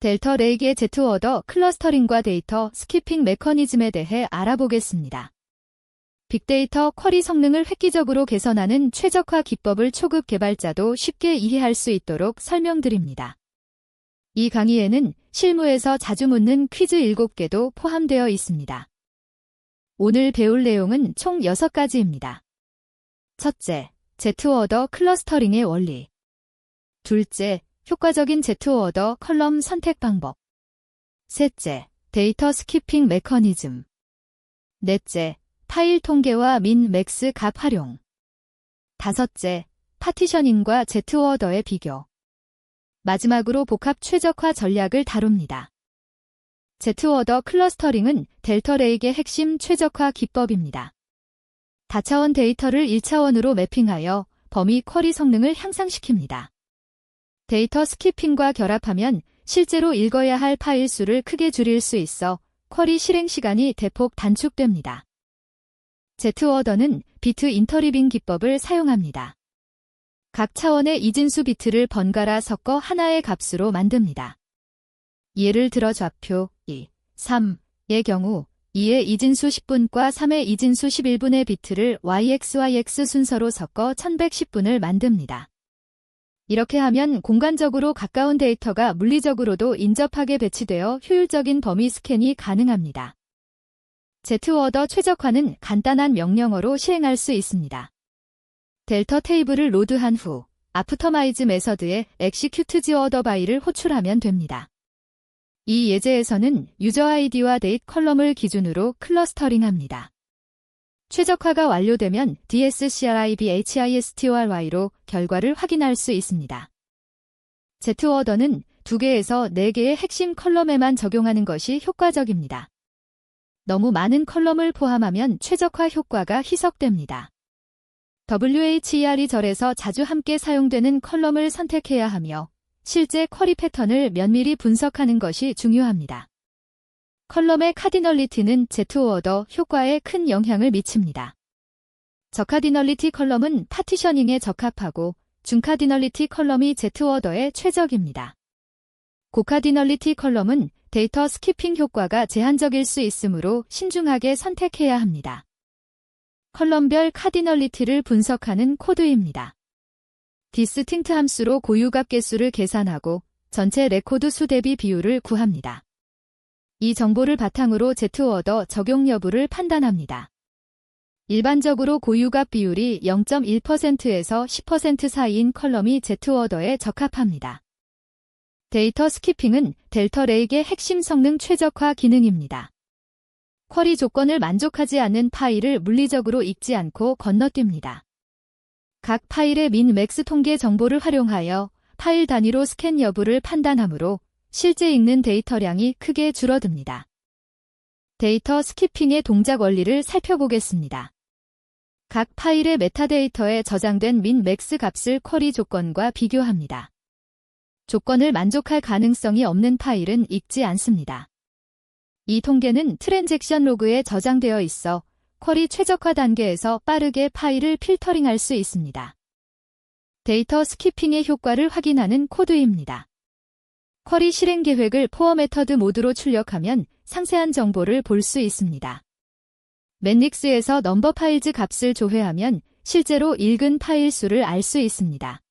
델터 레이크의 Z오더 클러스터링과 데이터 스키핑 메커니즘에 대해 알아보겠습니다. 빅데이터 쿼리 성능을 획기적으로 개선하는 최적화 기법을 초급 개발자도 쉽게 이해할 수 있도록 설명드립니다. 이 강의에는 실무에서 자주 묻는 퀴즈 7개도 포함되어 있습니다. 오늘 배울 내용은 총 6가지입니다. 첫째, Z오더 클러스터링의 원리. 둘째, 효과적인 Z오더 컬럼 선택 방법. 셋째, 데이터 스키핑 메커니즘. 넷째, 파일 통계와 민, 맥스 값 활용. 다섯째, 파티셔닝과 Z오더의 비교. 마지막으로 복합 최적화 전략을 다룹니다. Z오더 클러스터링은 델터 레이크의 핵심 최적화 기법입니다. 다차원 데이터를 1차원으로 매핑하여 범위 쿼리 성능을 향상시킵니다. 데이터 스키핑과 결합하면 실제로 읽어야 할 파일 수를 크게 줄일 수 있어 쿼리 실행 시간이 대폭 단축됩니다. Z오더는 비트 인터리빙 기법을 사용합니다. 각 차원의 이진수 비트를 번갈아 섞어 하나의 값으로 만듭니다. 예를 들어 좌표 2, 3의 경우 2의 이진수 10분과 3의 이진수 11분의 비트를 YX 순서로 섞어 1110분을 만듭니다. 이렇게 하면 공간적으로 가까운 데이터가 물리적으로도 인접하게 배치되어 효율적인 범위 스캔이 가능합니다. Z오더 최적화는 간단한 명령어로 시행할 수 있습니다. 델터 테이블을 로드한 후 아프터마이즈 메서드에 execute Z오더 by를 호출하면 됩니다. 이 예제에서는 유저 아이디와 데이트 컬럼을 기준으로 클러스터링합니다. 최적화가 완료되면 DSCRIBHISTORY로 결과를 확인할 수 있습니다. Z오더는 2개에서 4개의 핵심 컬럼에만 적용하는 것이 효과적입니다. 너무 많은 컬럼을 포함하면 최적화 효과가 희석됩니다. WHER이 절에서 자주 함께 사용되는 컬럼을 선택해야 하며 실제 쿼리 패턴을 면밀히 분석하는 것이 중요합니다. 컬럼의 카디널리티는 Z오더 효과에 큰 영향을 미칩니다. 저카디널리티 컬럼은 파티셔닝에 적합하고 중카디널리티 컬럼이 Z오더에 최적입니다. 고카디널리티 컬럼은 데이터 스키핑 효과가 제한적일 수 있으므로 신중하게 선택해야 합니다. 컬럼별 카디널리티를 분석하는 코드입니다. 디스팅트 함수로 고유값 개수를 계산하고 전체 레코드 수 대비 비율을 구합니다. 이 정보를 바탕으로 Z오더 적용 여부를 판단합니다. 일반적으로 고유값 비율이 0.1%에서 10% 사이인 컬럼이 Z오더에 적합합니다. 데이터 스키핑은 델터 레이크의 핵심 성능 최적화 기능입니다. 쿼리 조건을 만족하지 않는 파일을 물리적으로 읽지 않고 건너뜁니다. 각 파일의 민, 맥스 통계 정보를 활용하여 파일 단위로 스캔 여부를 판단하므로 실제 읽는 데이터량이 크게 줄어듭니다. 데이터 스키핑의 동작 원리를 살펴보겠습니다. 각 파일의 메타데이터에 저장된 민, 맥스 값을 쿼리 조건과 비교합니다. 조건을 만족할 가능성이 없는 파일은 읽지 않습니다. 이 통계는 트랜잭션 로그에 저장되어 있어 쿼리 최적화 단계에서 빠르게 파일을 필터링할 수 있습니다. 데이터 스키핑의 효과를 확인하는 코드입니다. 쿼리 실행 계획을 포어 메터드 모드로 출력하면 상세한 정보를 볼 수 있습니다. 매닉스에서 넘버 파일즈 값을 조회하면 실제로 읽은 파일 수를 알 수 있습니다.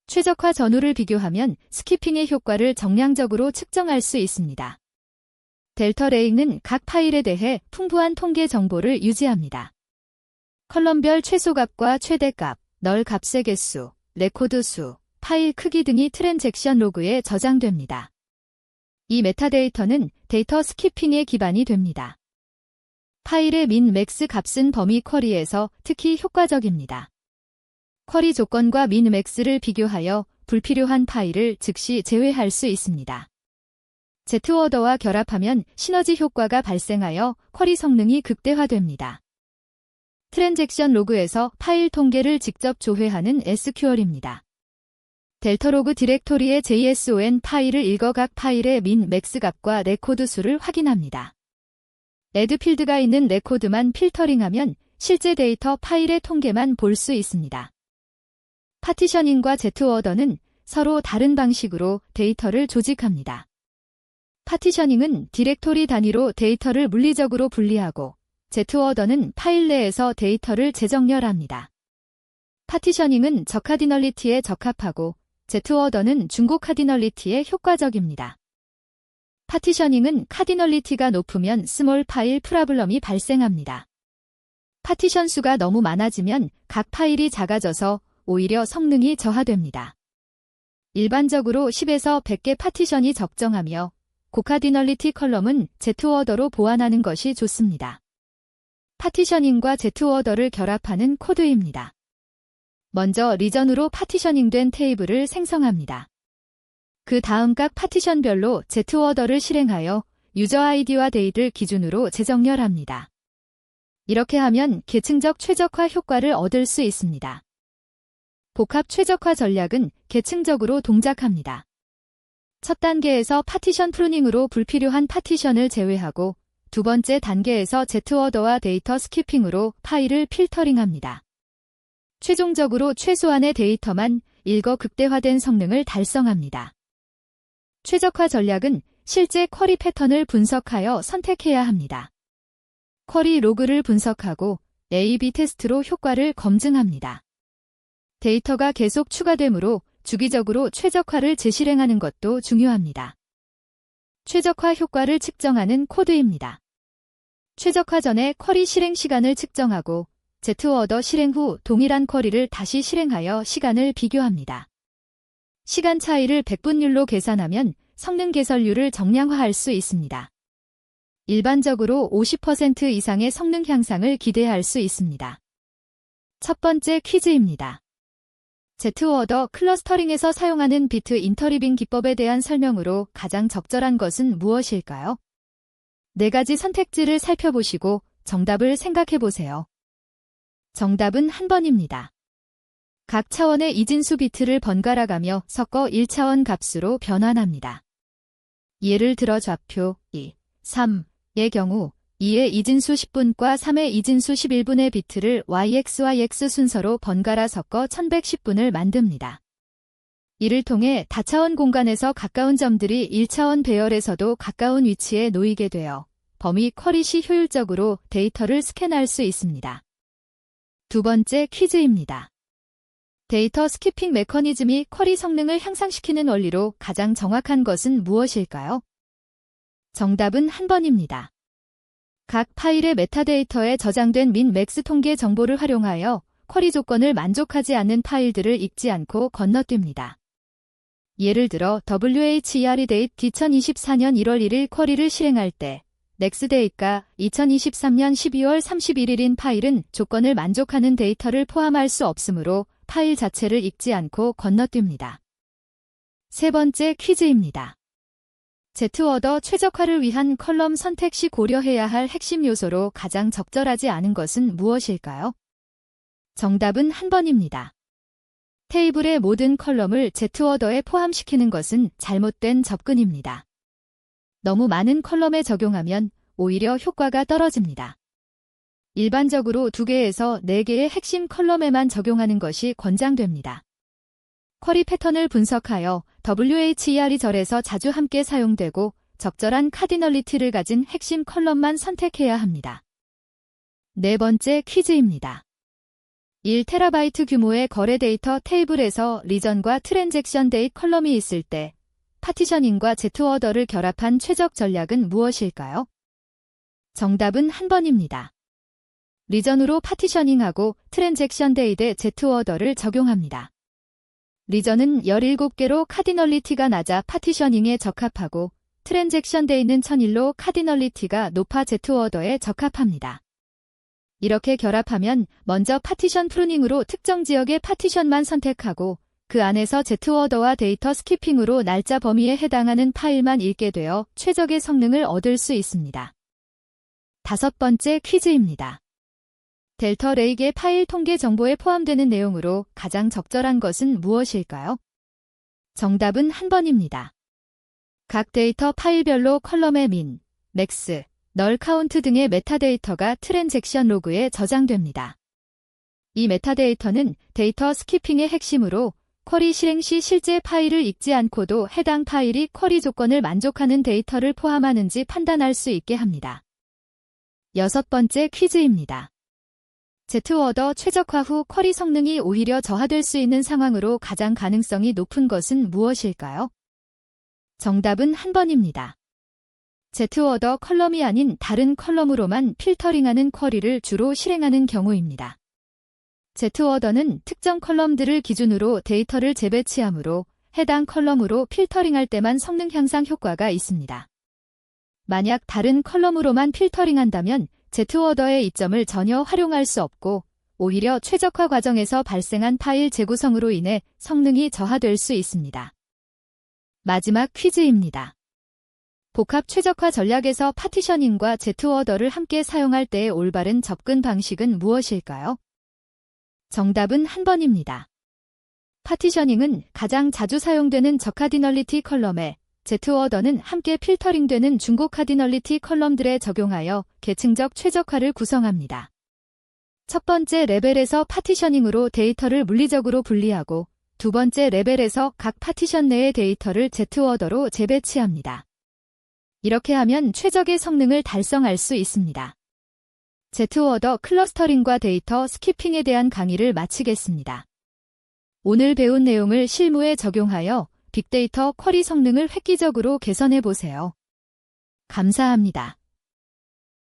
최적화 전후를 비교하면 스키핑의 효과를 정량적으로 측정할 수 있습니다. 델터 레이크는 각 파일에 대해 풍부한 통계 정보를 유지합니다. 컬럼별 최소값과 최대값, 널 값의 개수, 레코드 수, 파일 크기 등이 트랜잭션 로그에 저장됩니다. 이 메타데이터는 데이터 스키핑의 기반이 됩니다. 파일의 민, 맥스 값은 범위 쿼리에서 특히 효과적입니다. 쿼리 조건과 민, 맥스를 비교하여 불필요한 파일을 즉시 제외할 수 있습니다. Z오더와 결합하면 시너지 효과가 발생하여 쿼리 성능이 극대화됩니다. 트랜잭션 로그에서 파일 통계를 직접 조회하는 SQL입니다. 델터로그 디렉토리의 JSON 파일을 읽어 각 파일의 민, 맥스 값과 레코드 수를 확인합니다. 애드 필드가 있는 레코드만 필터링하면 실제 데이터 파일의 통계만 볼 수 있습니다. 파티셔닝과 Z오더는 서로 다른 방식으로 데이터를 조직합니다. 파티셔닝은 디렉토리 단위로 데이터를 물리적으로 분리하고, Z워더는 파일 내에서 데이터를 재정렬합니다. 파티셔닝은 저카디널리티에 적합하고, Z워더는 중고카디널리티에 효과적입니다. 파티셔닝은 카디널리티가 높으면 스몰 파일 프라블럼이 발생합니다. 파티션 수가 너무 많아지면 각 파일이 작아져서 오히려 성능이 저하됩니다. 일반적으로 10에서 100개 파티션이 적정하며 고카디널리티 컬럼은 Z워더로 보완하는 것이 좋습니다. 파티셔닝과 Z워더를 결합하는 코드입니다. 먼저 리전으로 파티셔닝된 테이블을 생성합니다. 그 다음 각 파티션별로 Z워더를 실행하여 유저 아이디와 데이를 기준으로 재정렬합니다. 이렇게 하면 계층적 최적화 효과를 얻을 수 있습니다. 복합 최적화 전략은 계층적으로 동작합니다. 첫 단계에서 파티션 프루닝으로 불필요한 파티션을 제외하고 두 번째 단계에서 Z워더와 데이터 스키핑으로 파일을 필터링합니다. 최종적으로 최소한의 데이터만 읽어 극대화된 성능을 달성합니다. 최적화 전략은 실제 쿼리 패턴을 분석하여 선택해야 합니다. 쿼리 로그를 분석하고 A/B 테스트로 효과를 검증합니다. 데이터가 계속 추가되므로 주기적으로 최적화를 재실행하는 것도 중요합니다. 최적화 효과를 측정하는 코드입니다. 최적화 전에 쿼리 실행 시간을 측정하고 Z워더 실행 후 동일한 쿼리를 다시 실행하여 시간을 비교합니다. 시간 차이를 백분율로 계산하면 성능 개선율을 정량화할 수 있습니다. 일반적으로 50% 이상의 성능 향상을 기대할 수 있습니다. 첫 번째 퀴즈입니다. Z워더 클러스터링에서 사용하는 비트 인터리빙 기법에 대한 설명으로 가장 적절한 것은 무엇일까요? 4가지 선택지를 살펴보시고 정답을 생각해보세요. 정답은 한 번입니다. 각 차원의 이진수 비트를 번갈아가며 섞어 1차원 값으로 변환합니다. 예를 들어 좌표 2, 3의 경우 2의 이진수 10분과 3의 이진수 11분의 비트를 YXYX 순서로 번갈아 섞어 1110분을 만듭니다. 이를 통해 다차원 공간에서 가까운 점들이 1차원 배열에서도 가까운 위치에 놓이게 되어 범위 쿼리 시 효율적으로 데이터를 스캔할 수 있습니다. 두 번째 퀴즈입니다. 데이터 스키핑 메커니즘이 쿼리 성능을 향상시키는 원리로 가장 정확한 것은 무엇일까요? 정답은 한 번입니다. 각 파일의 메타데이터에 저장된 min-max 통계 정보를 활용하여 쿼리 조건을 만족하지 않는 파일들을 읽지 않고 건너뜁니다. 예를 들어 WHERE date 2024년 1월 1일 쿼리를 실행할 때 넥스데이가 2023년 12월 31일인 파일은 조건을 만족하는 데이터를 포함할 수 없으므로 파일 자체를 읽지 않고 건너뜁니다. 세 번째 퀴즈입니다. Z워더 최적화를 위한 컬럼 선택 시 고려해야 할 핵심 요소로 가장 적절하지 않은 것은 무엇일까요? 정답은 한 번입니다. 테이블의 모든 컬럼을 Z워더에 포함시키는 것은 잘못된 접근입니다. 너무 많은 컬럼에 적용하면 오히려 효과가 떨어집니다. 일반적으로 2개에서 4개의 핵심 컬럼에만 적용하는 것이 권장됩니다. 쿼리 패턴을 분석하여 WHERE 절에서 자주 함께 사용되고 적절한 카디널리티를 가진 핵심 컬럼만 선택해야 합니다. 네 번째 퀴즈입니다. 1TB 규모의 거래 데이터 테이블에서 리전과 트랜잭션 데이 컬럼이 있을 때 파티셔닝과 Z워더를 결합한 최적 전략은 무엇일까요? 정답은 한 번입니다. 리전으로 파티셔닝하고 트랜잭션 데이에 Z워더를 적용합니다. 리전은 17개로 카디널리티가 낮아 파티셔닝에 적합하고 트랜잭션 데이는 1001로 카디널리티가 높아 Z워더에 적합합니다. 이렇게 결합하면 먼저 파티션 프루닝으로 특정 지역의 파티션만 선택하고 그 안에서 Z워더와 데이터 스키핑으로 날짜 범위에 해당하는 파일만 읽게 되어 최적의 성능을 얻을 수 있습니다. 다섯 번째 퀴즈입니다. 델터 레이의 파일 통계 정보에 포함되는 내용으로 가장 적절한 것은 무엇일까요? 정답은 한 번입니다. 각 데이터 파일별로 컬럼의 min, max, null 카운트 등의 메타데이터가 트랜잭션 로그에 저장됩니다. 이 메타데이터는 데이터 스키핑의 핵심으로 쿼리 실행 시 실제 파일을 읽지 않고도 해당 파일이 쿼리 조건을 만족하는 데이터를 포함하는지 판단할 수 있게 합니다. 6번째 퀴즈입니다. Z오더 최적화 후 쿼리 성능이 오히려 저하될 수 있는 상황으로 가장 가능성이 높은 것은 무엇일까요? 정답은 한 번입니다. Z오더 컬럼이 아닌 다른 컬럼으로만 필터링하는 쿼리를 주로 실행하는 경우입니다. Z오더는 특정 컬럼들을 기준으로 데이터를 재배치하므로 해당 컬럼으로 필터링할 때만 성능 향상 효과가 있습니다. 만약 다른 컬럼으로만 필터링한다면 Z오더의 이점을 전혀 활용할 수 없고 오히려 최적화 과정에서 발생한 파일 재구성으로 인해 성능이 저하될 수 있습니다. 마지막 퀴즈입니다. 복합 최적화 전략에서 파티셔닝과 Z오더를 함께 사용할 때의 올바른 접근 방식은 무엇일까요? 정답은 한 번입니다. 파티셔닝은 가장 자주 사용되는 저카디널리티 컬럼에 Z오더는 함께 필터링되는 중고 카디널리티 컬럼들에 적용하여 계층적 최적화를 구성합니다. 첫 번째 레벨에서 파티셔닝으로 데이터를 물리적으로 분리하고 두 번째 레벨에서 각 파티션 내의 데이터를 Z오더로 재배치합니다. 이렇게 하면 최적의 성능을 달성할 수 있습니다. Z오더 클러스터링과 데이터 스키핑에 대한 강의를 마치겠습니다. 오늘 배운 내용을 실무에 적용하여 빅데이터 쿼리 성능을 획기적으로 개선해 보세요. 감사합니다.